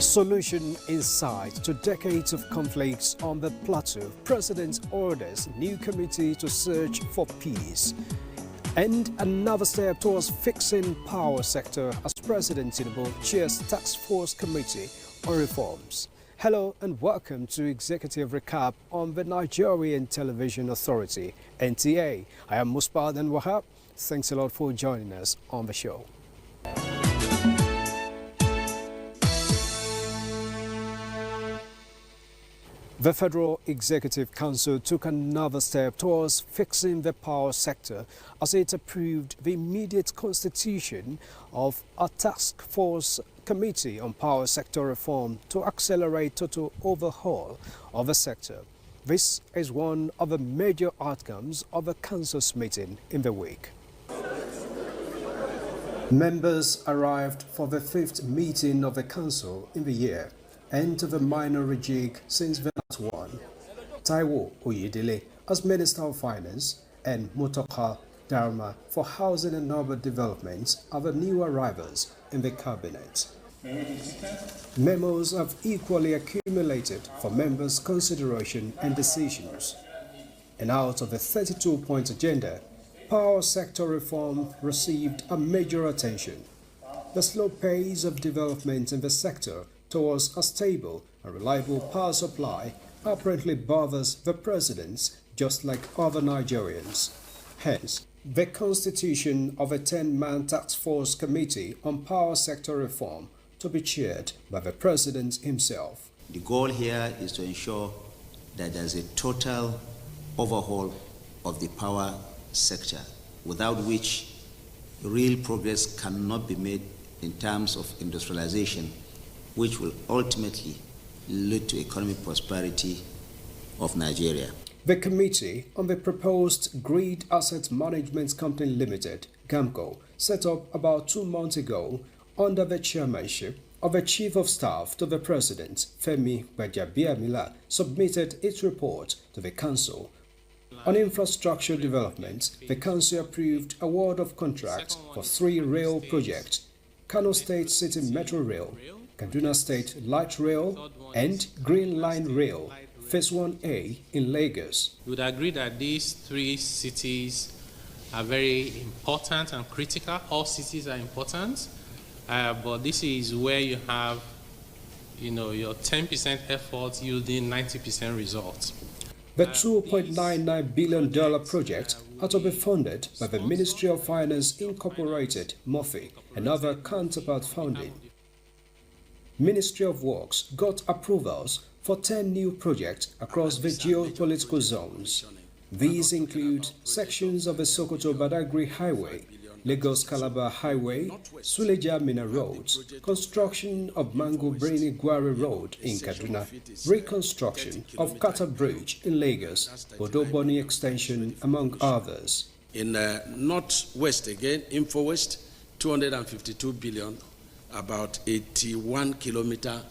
Solution in sight to decades of conflicts on the plateau. President orders new committee to search for peace. And another step towards fixing power sector as President Tinubu chairs Task Force Committee on Reforms. Hello and welcome to Executive Recap on the Nigerian Television Authority, NTA. I am Musbad and Wahab. Thanks a lot for joining us on the show. The Federal Executive Council took another step towards fixing the power sector as it approved the immediate constitution of a task force committee on power sector reform to accelerate total overhaul of the sector. This is one of the major outcomes of the Council's meeting in the week. Members arrived for the fifth meeting of the Council in the year, and of a minor rejig since the last one. Taiwo Oyedele as Minister of Finance and Mutoka Dharma for Housing and Urban Development are the new arrivals in the Cabinet. Memos have equally accumulated for members' consideration and decisions. And out of the 32-point agenda, power sector reform received a major attention. The slow pace of development in the sector towards a stable and reliable power supply apparently bothers the presidents just like other Nigerians. Hence, the constitution of a 10-man task force committee on power sector reform to be chaired by the president himself. The goal here is to ensure that there's a total overhaul of the power sector, without which real progress cannot be made in terms of industrialization, which will ultimately lead to economic prosperity of Nigeria. The Committee on the proposed Grid Asset Management Company Limited, GAMCO, set up about 2 months ago under the chairmanship of the Chief of Staff to the President, Femi Gbajabiamila, submitted its report to the Council. On infrastructure development, the Council approved award of contracts for 3 rail projects: Kano State City Metro Rail, Kaduna State Light Rail, and Green Line Rail, Phase 1A in Lagos. We would agree that these 3 cities are very important and critical. All cities are important, but this is where you have, your 10% effort yielding 90% results. The $2.99 billion project had to be funded by the Ministry of Finance Incorporated, MOFI, and other counterpart funding. Ministry of Works got approvals for 10 new projects across the geopolitical zones. These include sections of the Sokoto-Badagry Highway, Lagos-Calabar Highway, Suleja-Mina Roads, construction of Mango-Brainy-Gwari Road in Kaduna, reconstruction of Kata Bridge in Lagos, Bodoboni Extension, among others. In Northwest again, InfoWest, 252 billion, about 81 kilometer,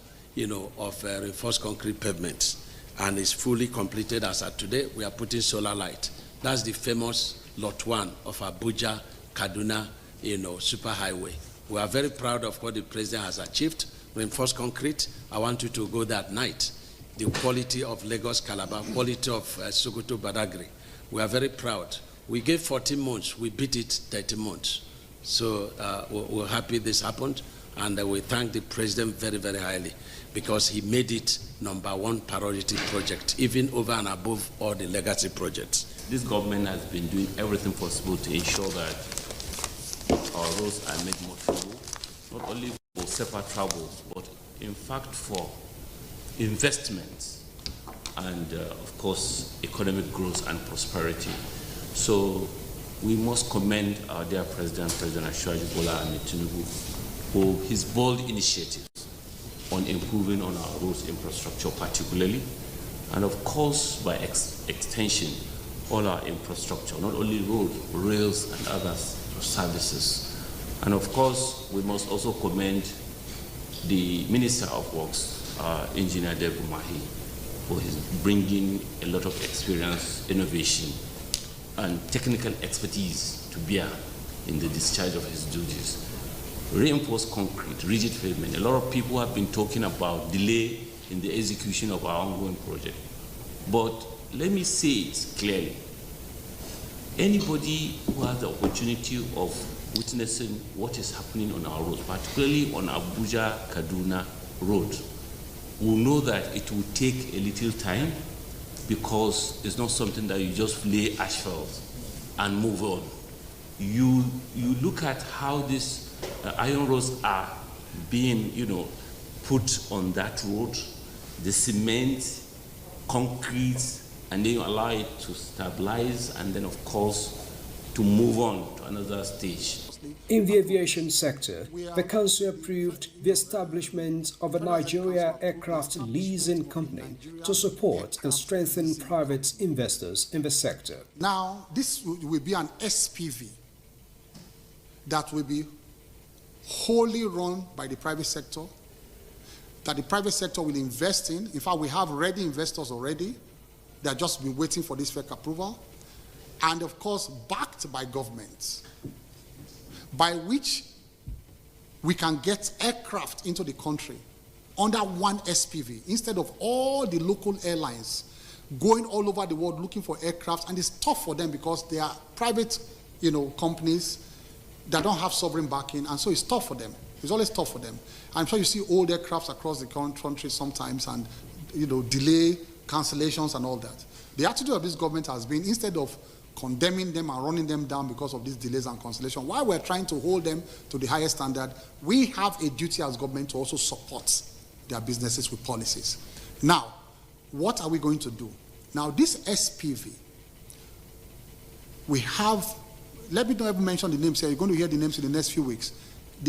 of reinforced concrete pavements, and is fully completed as of today. We are putting solar light. That's the famous Lot 1 of Abuja, Kaduna, superhighway. We are very proud of what the president has achieved. Reinforced concrete, I want you to go that night. The quality of Lagos, Calabar, quality of Sokoto, Badagry. We are very proud. We gave 14 months, we beat it 30 months. So we're happy this happened, and we thank the president very, very highly because he made it #1 priority project, even over and above all the legacy projects. This government has been doing everything possible to ensure that our roads are made more travel, not only for safer travels, but in fact for investments and, of course, economic growth and prosperity. So we must commend our dear President Asiwaju Bola Ahmed Tinubu, for his bold initiatives on improving on our roads infrastructure particularly, and of course by extension all our infrastructure, not only road, rails and other services. And of course we must also commend the Minister of Works, Engineer Debu Mahi, for his bringing a lot of experience, innovation and technical expertise to bear in the discharge of his duties. reinforced concrete, rigid pavement. A lot of people have been talking about delay in the execution of our ongoing project. But let me say it clearly. Anybody who has the opportunity of witnessing what is happening on our roads, particularly on Abuja-Kaduna road, will know that it will take a little time, because it's not something that you just lay asphalt and move on. You look at how these iron rods are being, put on that road, the cement, concrete, and then you allow it to stabilize, and then of course to move on to another stage. In the aviation sector, the council approved the establishment of a Nigeria aircraft leasing company to support and strengthen private investors in the sector. Now, this will be an SPV that will be wholly run by the private sector, that the private sector will invest in. In fact, we have ready investors already. They are just been waiting for this FEC approval. And of course, backed by governments, by which we can get aircraft into the country under one SPV, instead of all the local airlines going all over the world looking for aircraft. And it's tough for them because they are private, companies that don't have sovereign backing, and so it's tough for them. It's always tough for them. I'm sure you see old aircrafts across the country sometimes, and delay, cancellations and all that. The attitude of this government has been, instead of condemning them and running them down because of these delays and cancellation, while we're trying to hold them to the highest standard, we have a duty as government to also support their businesses with policies. Now, what are we going to do? Now, this SPV, we have, let me not even mention the names here, you're going to hear the names in the next few weeks.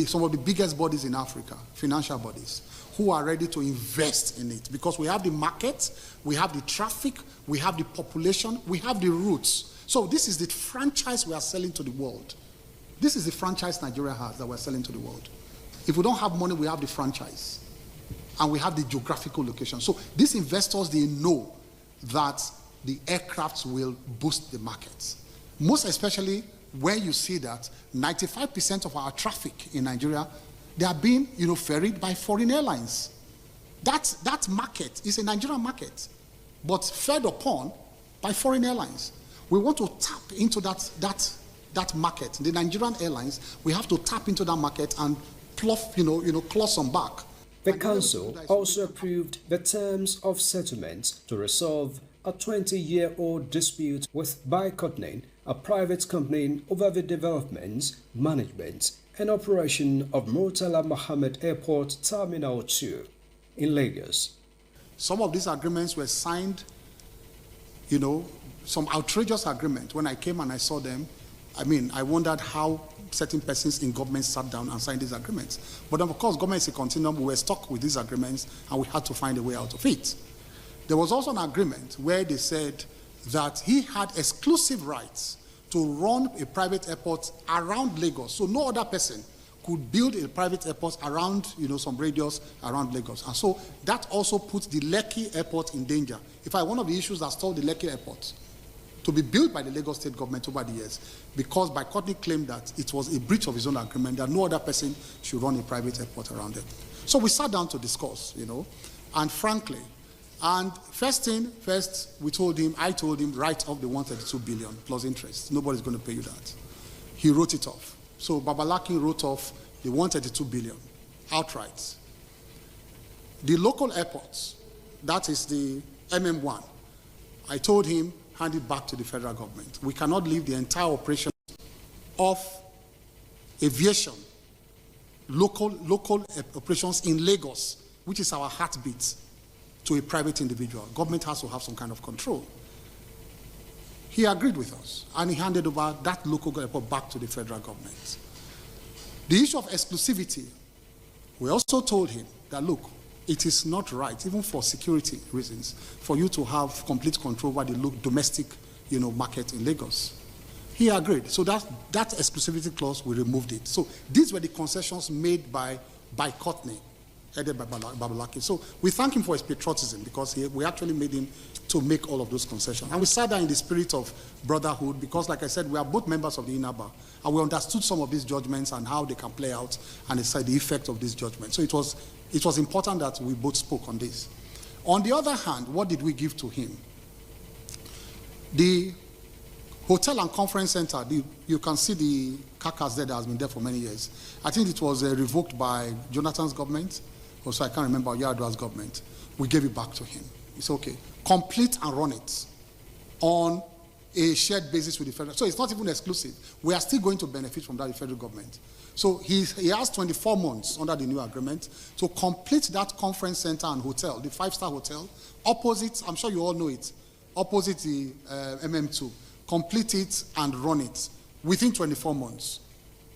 Some of the biggest bodies in Africa, financial bodies, who are ready to invest in it, because we have the market, we have the traffic, we have the population, we have the routes. So this is the franchise we are selling to the world. This is the franchise Nigeria has that we're selling to the world. If we don't have money, we have the franchise. And we have the geographical location. So these investors, they know that the aircrafts will boost the markets. Most especially where you see that 95% of our traffic in Nigeria, they are being, ferried by foreign airlines. That market is a Nigerian market, but fed upon by foreign airlines. We want to tap into that market. The Nigerian airlines, we have to tap into that market and claw some back. The council also approved the terms of settlement to resolve a 20-year-old dispute with Bicotning, a private company, over the development, management, and operation of Murtala Mohammed Airport Terminal 2 in Lagos. Some of these agreements were signed, some outrageous agreement. When I came and I saw them, I wondered how certain persons in government sat down and signed these agreements. But of course, government is a continuum. We were stuck with these agreements and we had to find a way out of it. There was also an agreement where they said that he had exclusive rights to run a private airport around Lagos. So no other person could build a private airport around, some radius around Lagos. And so that also puts the Lekki airport in danger. In fact, one of the issues that stalled the Lekki airport to be built by the Lagos state government over the years, because Bicotning claimed that it was a breach of his own agreement, that no other person should run a private airport around it. So we sat down to discuss, and frankly, and first, I told him, write off the 132 billion plus interest. Nobody's going to pay you that. He wrote it off. So Babalakin wrote off the 132 billion outright. The local airports, that is the MM1, I told him, hand it back to the federal government. We cannot leave the entire operation of aviation, local operations in Lagos, which is our heartbeat, to a private individual. Government has to have some kind of control. He agreed with us, and he handed over that local airport back to the federal government. The issue of exclusivity, we also told him that, look, it is not right, even for security reasons, for you to have complete control over the domestic, market in Lagos. He agreed. So that exclusivity clause, we removed it. So these were the concessions made by Bicotning headed by Babalaki. So we thank him for his patriotism because we actually made him to make all of those concessions. And we sat there in the spirit of brotherhood because, like I said, we are both members of the INABA, and we understood some of these judgments and how they can play out and the effect of these judgments. So it was important that we both spoke on this. On the other hand, what did we give to him? The Hotel and Conference Center, you can see the carcass there that has been there for many years. I think it was revoked by Jonathan's government, also I can't remember Yar'Adua's government. We gave it back to him. It's okay. Complete and run it on a shared basis with the federal. So it's not even exclusive. We are still going to benefit from that, the federal government. So he has 24 months under the new agreement to complete that conference center and hotel, the 5-star hotel, opposite, I'm sure you all know it, opposite the MM2. Complete it and run it within 24 months.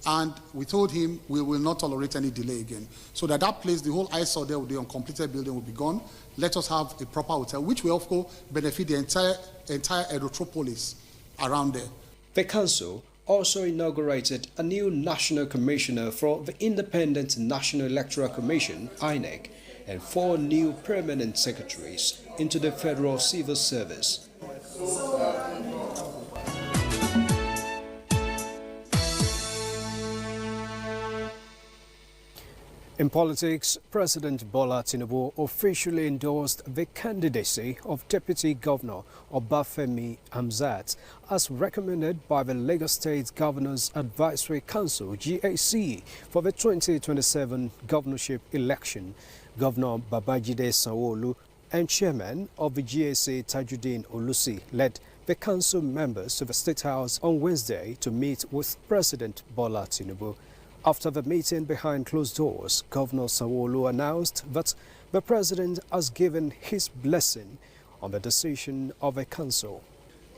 And we told him we will not tolerate any delay again. So that place, the whole eyesore there with the uncompleted building will be gone. Let us have a proper hotel, which will, of course, benefit the entire Erythropolis around there. The council also inaugurated a new national commissioner for the Independent National Electoral Commission, INEC, and 4 new permanent secretaries into the Federal Civil Service. In politics, President Bola Tinubu officially endorsed the candidacy of Deputy Governor Obafemi Hamzat as recommended by the Lagos State Governors Advisory Council (GAC) for the 2027 governorship election. Governor Babajide Sanwo-Olu and Chairman of the GAC Tajuddin Olusi led the council members to the State House on Wednesday to meet with President Bola Tinubu. After the meeting behind closed doors, Governor Sanwo-Olu announced that the president has given his blessing on the decision of the council.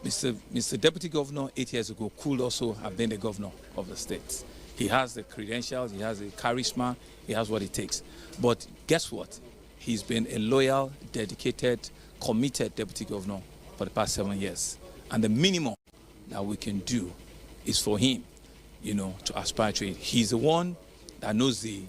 Mr. Deputy Governor 8 years ago could also have been the governor of the state. He has the credentials, he has the charisma, he has what it takes. But guess what? He's been a loyal, dedicated, committed deputy governor for the past 7 years. And the minimum that we can do is for him, to aspire to it. He's the one that knows the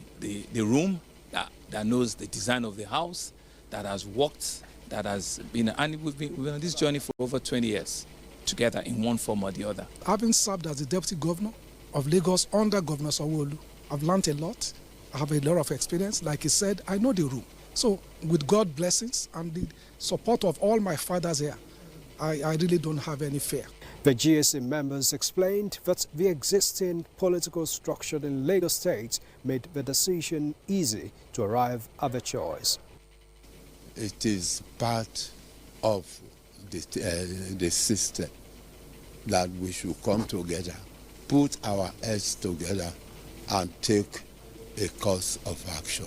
room, that knows the design of the house, that has worked, that has been, and we've been on this journey for over 20 years together in one form or the other. Having served as the deputy governor of Lagos under Governor Sanwo-Olu, I've learned a lot. I have a lot of experience. Like he said, I know the room. So with God's blessings and the support of all my fathers here, I really don't have any fear. The GSA members explained that the existing political structure in Lagos State made the decision easy to arrive at the choice. It is part of the system that we should come together, put our heads together and take a course of action.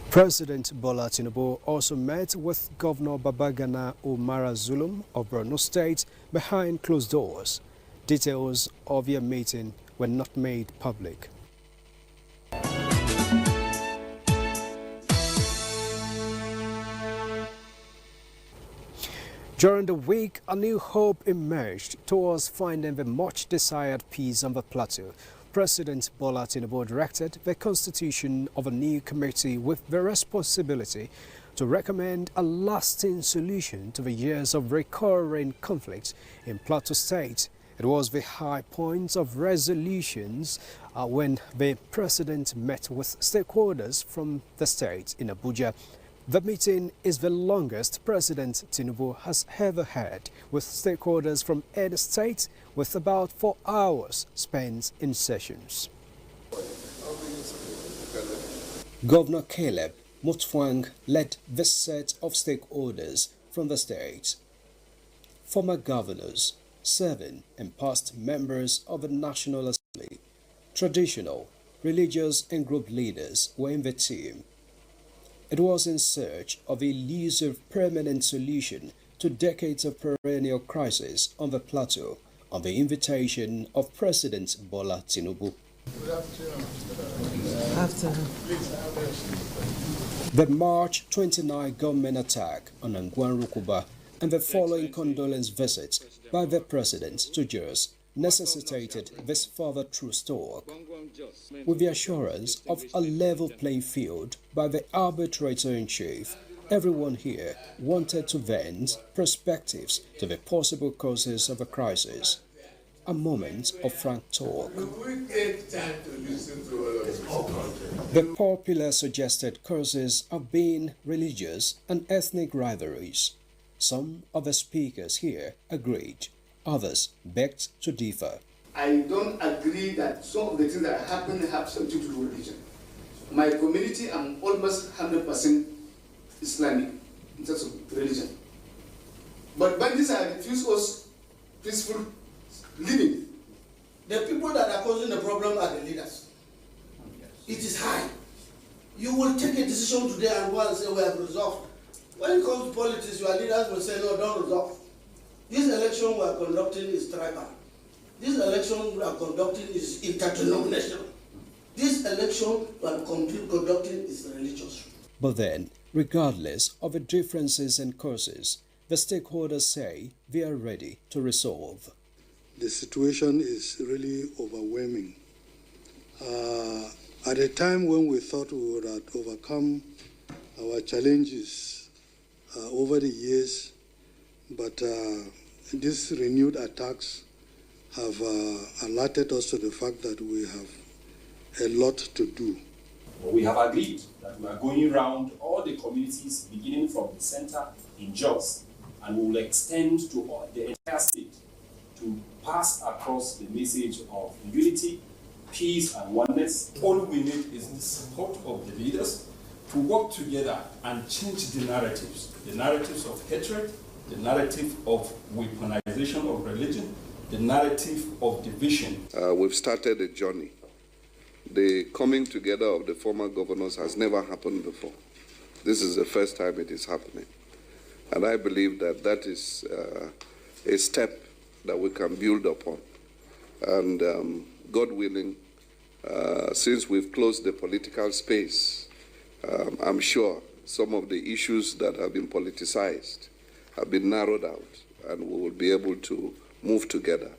President Bola Tinubu also met with Governor Babagana Umara Zulum of Borno State behind closed doors. Details of their meeting were not made public. During the week, a new hope emerged towards finding the much-desired peace on the plateau. President Bola Tinubu directed the constitution of a new committee with the responsibility to recommend a lasting solution to the years of recurring conflict in Plateau State. It was the high point of resolutions when the president met with stakeholders from the state in Abuja. The meeting is the longest President Tinubu has ever had with stakeholders from any state, with about 4 hours spent in sessions. Governor Caleb Mutfwang led the set of stakeholders from the state. Former governors, serving and past members of the National Assembly, traditional, religious and group leaders were in the team. It was in search of a elusive permanent solution to decades of perennial crisis on the plateau, on the invitation of President Bola Tinubu. The March 29 government attack on Angwan Rukuba and the following condolence visit by the President to Jos necessitated this further truce talk. With the assurance of a level playing field by the arbitrator-in-chief, everyone here wanted to vent perspectives to the possible causes of a crisis. A moment of frank talk. The popular suggested causes have been religious and ethnic rivalries. Some of the speakers here agreed, others begged to differ. I don't agree that some of the things that happen have something to do with religion. My community, I'm almost 100% Islamic in terms of religion. But bandits have refused us peaceful living. The people that are causing the problem are the leaders. It is high. You will take a decision today and go and say we have resolved. When it comes to politics, your leaders will say no, don't resolve. This election we are conducting is tribal. This election we are conducting is interdenominational. This election we are conducting is religious. But then, regardless of the differences in courses, the stakeholders say they are ready to resolve. The situation is really overwhelming. At a time when we thought we would have overcome our challenges over the years, but these renewed attacks have alerted us to the fact that we have a lot to do. We have agreed that we are going around all the communities, beginning from the center in Jos, and we will extend to the entire state to pass across the message of unity, peace, and oneness. All we need is the support of the leaders to work together and change the narratives of hatred, the narrative of weaponization of religion, the narrative of division. We've started a journey. The coming together of the former governors has never happened before. This is the first time it is happening. And I believe that that is a step that we can build upon. And God willing, since we've closed the political space, I'm sure some of the issues that have been politicized have been narrowed out, and we will be able to move together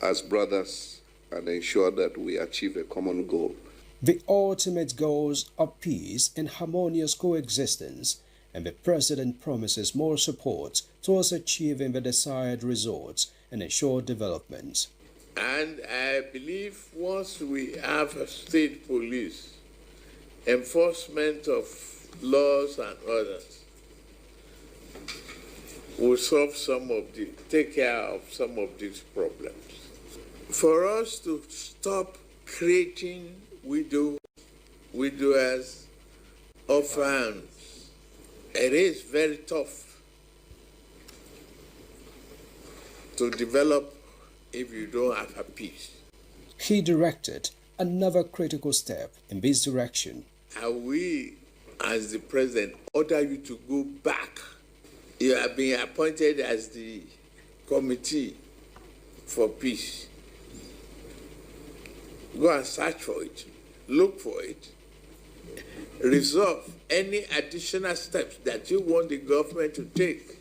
as brothers and ensure that we achieve a common goal. The ultimate goals are peace and harmonious coexistence, and the President promises more support towards achieving the desired results and ensure development. And I believe once we have a state police, enforcement of laws and others, will take care of some of these problems. For us to stop creating widowers, orphans, it is very tough to develop if you don't have a peace. He directed another critical step in this direction. And we, as the president, order you to go back. You have been appointed as the committee for peace. Go and search for it, look for it, resolve any additional steps that you want the government to take.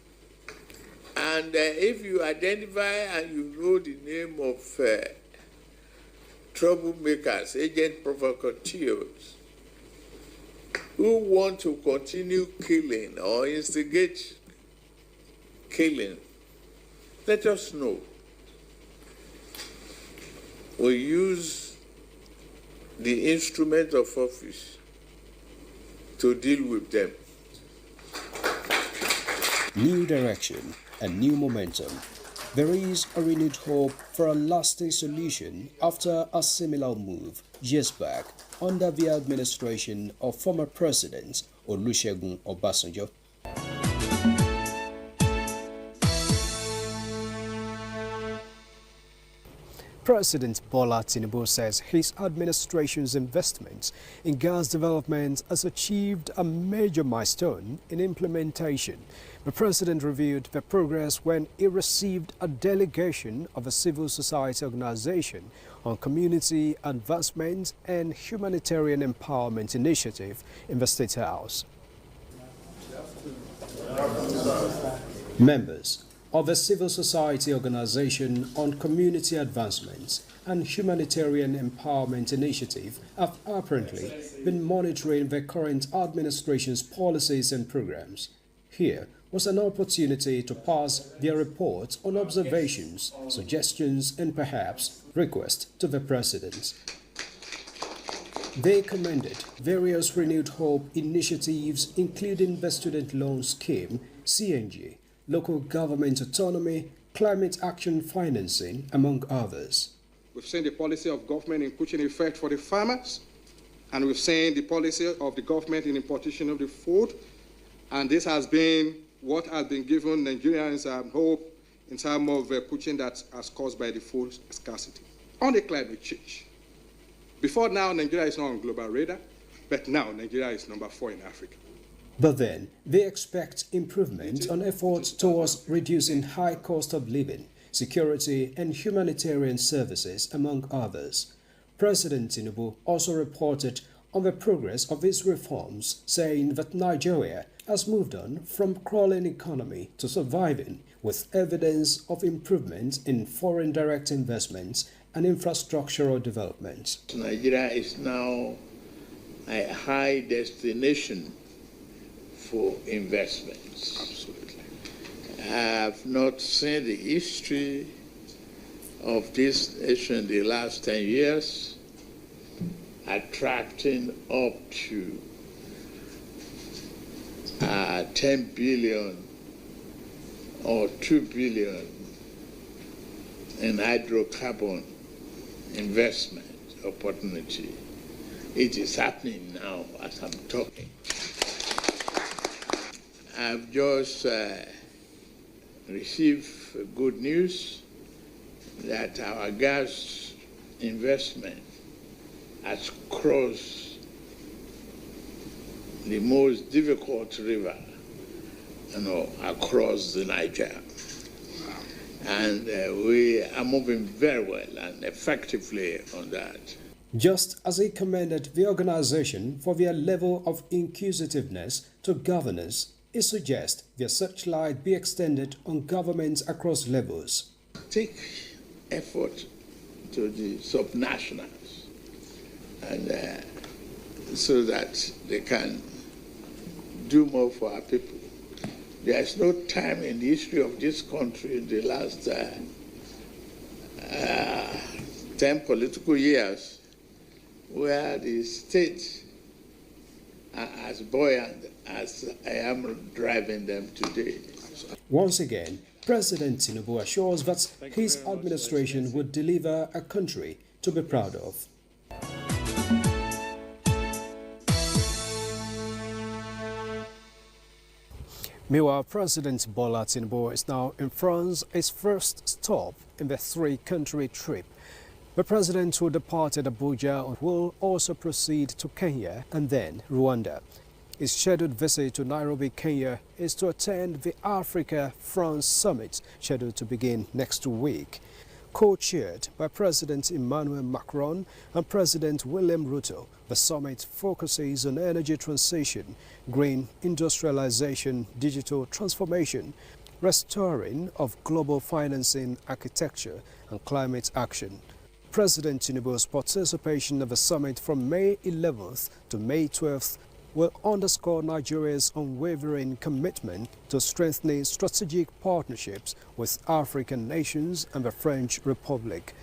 And if you identify and you know the name of troublemakers, agent provocateurs, who want to continue killing or instigate killing, let us know. We use the instrument of office to deal with them. New direction and new momentum. There is a renewed hope for a lasting solution after a similar move years back under the administration of former President Olusegun Obasanjo. President Bola Tinubu says his administration's investment in gas development has achieved a major milestone in implementation. The president reviewed the progress when he received a delegation of a civil society organization on community advancement and humanitarian empowerment initiative in the State House. Members of the Civil Society Organization on Community Advancement and Humanitarian Empowerment Initiative have apparently been monitoring the current administration's policies and programs. Here was an opportunity to pass their report on observations, suggestions, and perhaps requests to the President. They commended various renewed hope initiatives, including the Student Loan Scheme, CNG, local government autonomy, climate action financing, among others. We've seen the policy of government in pushing effect for the farmers, and we've seen the policy of the government in importation of the food, and this has been what has been given Nigerians hope in terms of pushing that as caused by the food scarcity. On the climate change, before now, Nigeria is not on global radar, but now Nigeria is number 4 in Africa. But then, they expect improvement on efforts towards reducing high cost of living, security and humanitarian services, among others. President Tinubu also reported on the progress of his reforms, saying that Nigeria has moved on from crawling economy to surviving, with evidence of improvement in foreign direct investments and infrastructural development. Nigeria is now a high destination for investments. Absolutely. I have not seen the history of this nation in the last 10 years attracting up to 10 billion or 2 billion in hydrocarbon investment opportunity. It is happening now as I'm talking. I've just received good news that our gas investment has crossed the most difficult river, across the Niger. And we are moving very well and effectively on that. Just as he commended the organization for their level of inquisitiveness to governance, he suggests their searchlight be extended on governments across levels. Take effort to the subnationals, and so that they can do more for our people. There is no time in the history of this country in the last 10 political years where the state are as buoyant as I am driving them today. Once again, President Tinubu assures that his administration would deliver a country to be proud of. Meanwhile, President Bola Tinubu is now in France, his first stop in the three-country trip. The president, who departed Abuja, will also proceed to Kenya and then Rwanda. His scheduled visit to Nairobi, Kenya, is to attend the Africa-France Summit, scheduled to begin next week. Co-chaired by President Emmanuel Macron and President William Ruto, the summit focuses on energy transition, green industrialization, digital transformation, restoring of global financing architecture, and climate action. President Tinubu's participation at the summit from May 11th to May 12th will underscore Nigeria's unwavering commitment to strengthening strategic partnerships with African nations and the French Republic.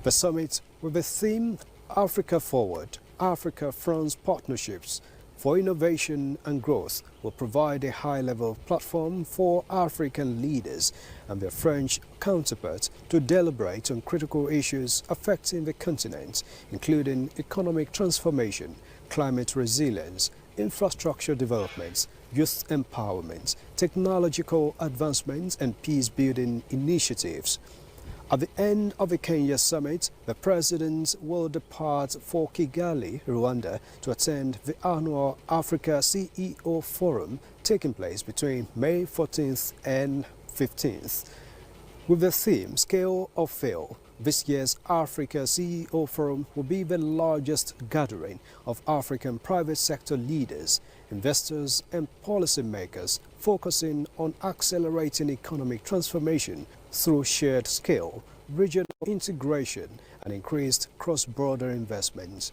The summit, with the theme Africa Forward, Africa-France Partnerships for Innovation and Growth, will provide a high-level platform for African leaders and their French counterparts to deliberate on critical issues affecting the continent, including economic transformation, climate resilience, infrastructure developments, youth empowerment, technological advancements, and peace-building initiatives. At the end of the Kenya summit, the president will depart for Kigali, Rwanda, to attend the annual Africa CEO Forum taking place between May 14th and 15th. With the theme Scale or Fail, this year's Africa CEO Forum will be the largest gathering of African private sector leaders, investors and policymakers focusing on accelerating economic transformation through shared scale, regional integration and increased cross-border investments.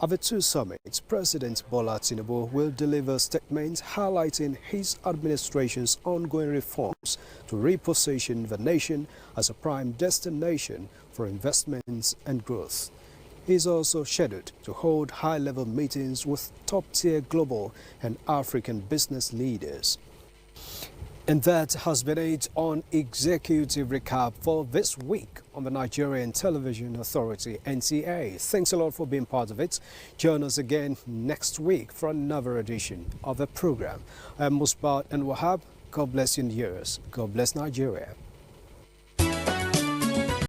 At the two summits, President Bola Tinubu will deliver statements highlighting his administration's ongoing reforms to reposition the nation as a prime destination for investments and growth. He is also scheduled to hold high-level meetings with top-tier global and African business leaders. And that has been it on Executive Recap for this week on the Nigerian Television Authority, NTA. Thanks a lot for being part of it. Join us again next week for another edition of the program. I'm Musbat and Wahab. God bless you and yours. God bless Nigeria.